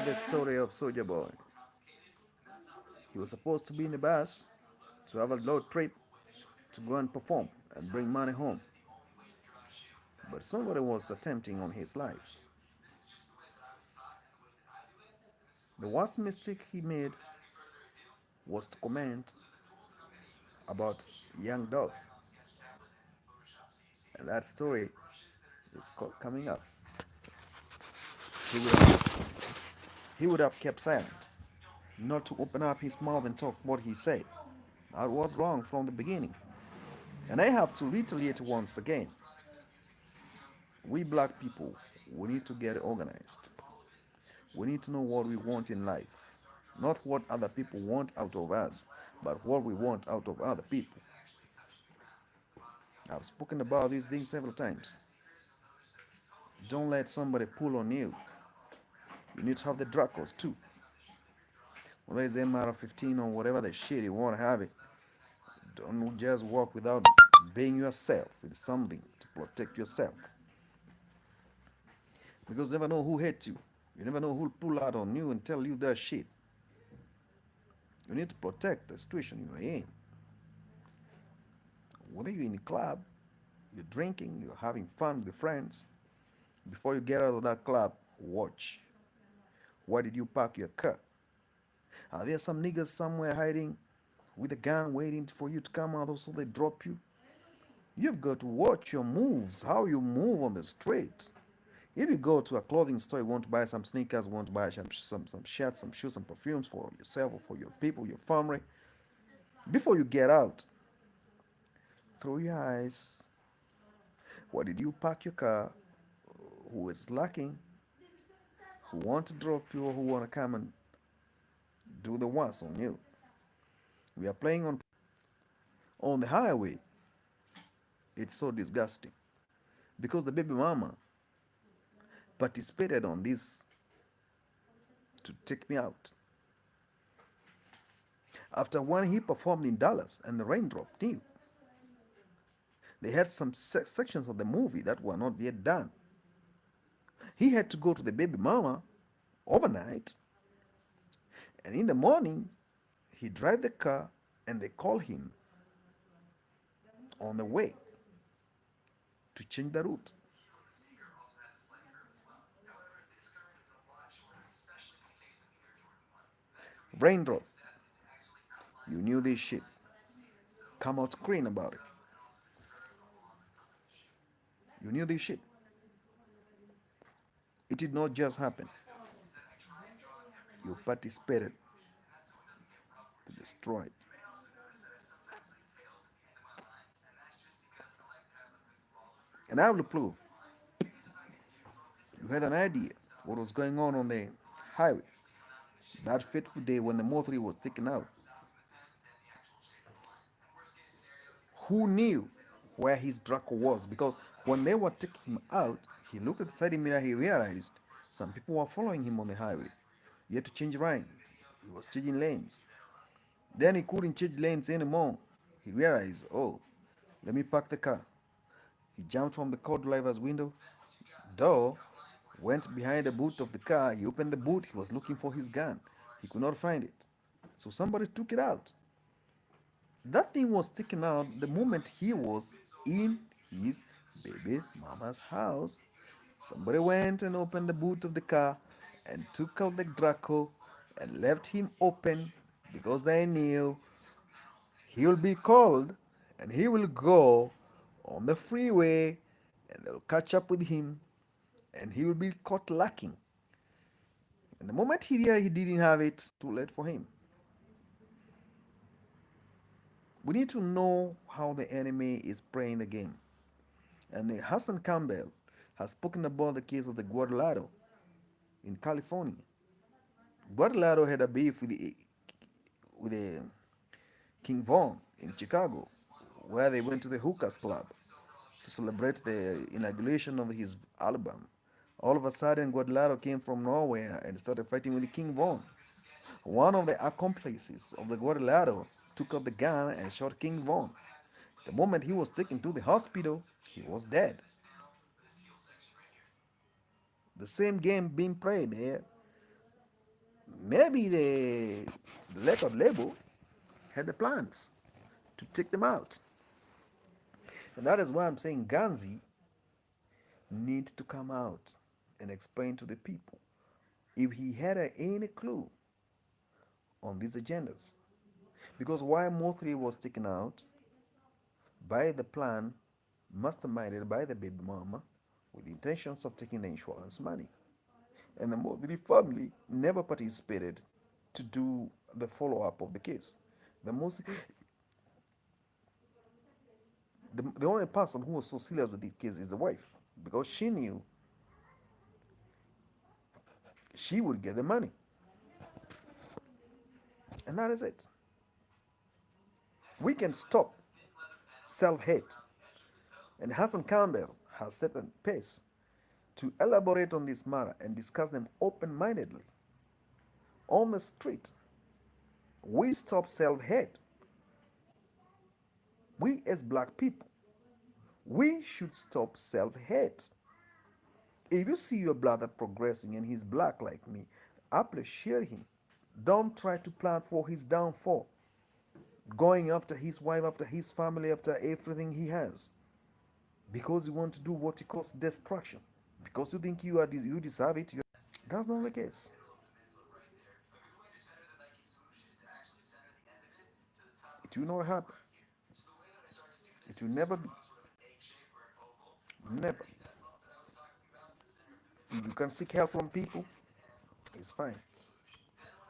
heard the story of Soldier Boy. He was supposed to be in the bus to have a road trip to go and perform and bring money home. But somebody was attempting on his life. The worst mistake he made was to comment about young Dove. And that story is coming up. He would have kept silent, not to open up his mouth and talk what he said. That was wrong from the beginning. And I have to retaliate once again. We black people, we need to get organized. We need to know what we want in life. Not what other people want out of us, but what we want out of other people. I've spoken about these things several times. Don't let somebody pull on you. You need to have the Dracos too. Whether it's MR15 or whatever the shit you want to have it. Don't just walk without being yourself with something to protect yourself. Because you never know who hates you. You never know who'll pull out on you and tell you that shit. You need to protect the situation you're in. Whether you're in a club, you're drinking, you're having fun with your friends, before you get out of that club, watch. Why did you park your car? Are there some niggas somewhere hiding with a gun waiting for you to come out so they drop you? You've got to watch your moves, how you move on the street. If you go to a clothing store, you want to buy some sneakers, you want to buy some shirts, some shoes, some perfumes for yourself or for your people, your family, before you get out, throw your eyes. Why did you park your car? Who is lacking? Who want to drop you or who want to come and do the worst on you? We are playing on the highway. It's so disgusting because the baby mama participated on this to take me out. After when he performed in Dallas and the raindrop knew, they had some sections of the movie that were not yet done. He had to go to the baby mama overnight, and in the morning, he drive the car and they call him on the way to change the route. Raindrop, you knew this shit. Come out screen about it. You knew this shit. It did not just happen. You participated to destroy it. And I will prove you had an idea what was going on the highway that fateful day when the Mothri was taken out. Who knew where his Draco was? Because when they were taking him out, he looked at the side mirror, he realized some people were following him on the highway. He had to change lane. He was changing lanes. Then he couldn't change lanes anymore. He realized, oh, let me park the car. He jumped from the co-driver's window, door, went behind the boot of the car. He opened the boot. He was looking for his gun. He could not find it. So somebody took it out. That thing was taken out the moment he was in his baby mama's house. Somebody went and opened the boot of the car and took out the Draco and left him open because they knew he will be called and he will go on the freeway and they'll catch up with him and he will be caught lacking. And the moment he realized he didn't have it, too late for him. We need to know how the enemy is playing the game. And Hassan Campbell has spoken about the case of the Guadalado in California. Guadalado had a beef with King Von in Chicago, where they went to the Hookahs Club to celebrate the inauguration of his album. All of a sudden, Guadalado came from nowhere and started fighting with King Von. One of the accomplices of the Guadalado took out the gun and shot King Von. The moment he was taken to the hospital, he was dead. The same game being played there. Maybe the record label had the plans to take them out. And that is why I'm saying Ganzi needs to come out and explain to the people if he had any clue on these agendas. Because why Mothri was taken out by the plan masterminded by the baby mama with the intentions of taking the insurance money. And the Mothri family never participated to do the follow up of the case. The most the only person who was so serious with the case is the wife because she knew she would get the money. And that is it. We can stop self hate. And Hassan Campbell has set a pace to elaborate on this matter and discuss them open mindedly on the street. We stop self hate. We, as black people, we should stop self hate. If you see your brother progressing and he's black like me, appreciate him. Don't try to plan for his downfall, going after his wife, after his family, after everything he has, because you want to do what he calls destruction, because you think you deserve it. That's not the case. It will not happen. It will never be. Never. If you can seek help from people, it's fine.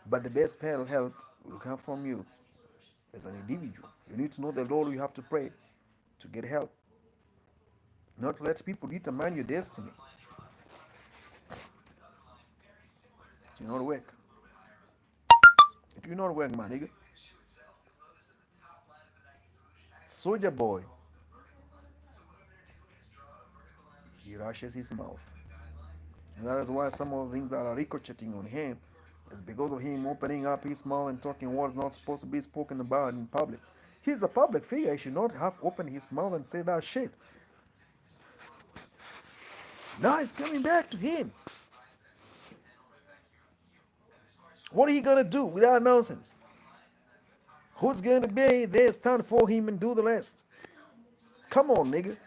But the best help will come from you as an individual. You need to know the role you have to play to get help. Not let people determine your destiny. It will not work. It will not work, my nigga. Soldier boy, he rushes his mouth. And that is why some of the things that are ricocheting on him is because of him opening up his mouth and talking words not supposed to be spoken about in public. He's a public figure. He should not have opened his mouth and say that shit. Now it's coming back to him. What are you gonna do without nonsense? Who's gonna be there, stand for him, and do the rest? Come on, nigga.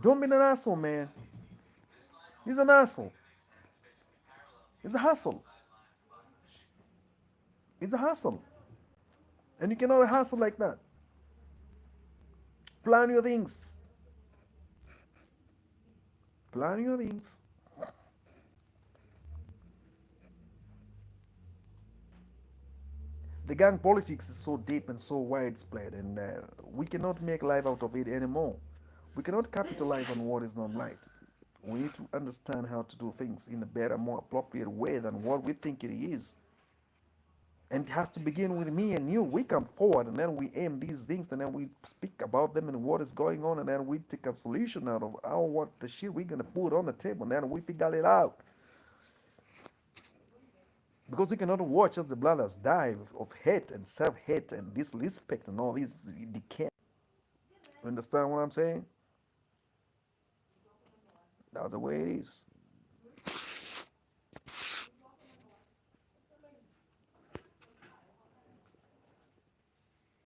Don't be an asshole, man. He's an asshole. It's a hustle. It's a hustle. And you cannot hustle like that. Plan your things. Plan your things. The gang politics is so deep and so widespread, and we cannot make life out of it anymore. We cannot capitalize on what is not right. We need to understand how to do things in a better, more appropriate way than what we think it is. And it has to begin with me and you. We come forward and then we aim these things and then we speak about them and what is going on and then we take a solution out of what the shit we're gonna put on the table and then we figure it out. Because we cannot watch as the brothers die of hate and self-hate and disrespect and all this decay. You understand what I'm saying? That's the way it is.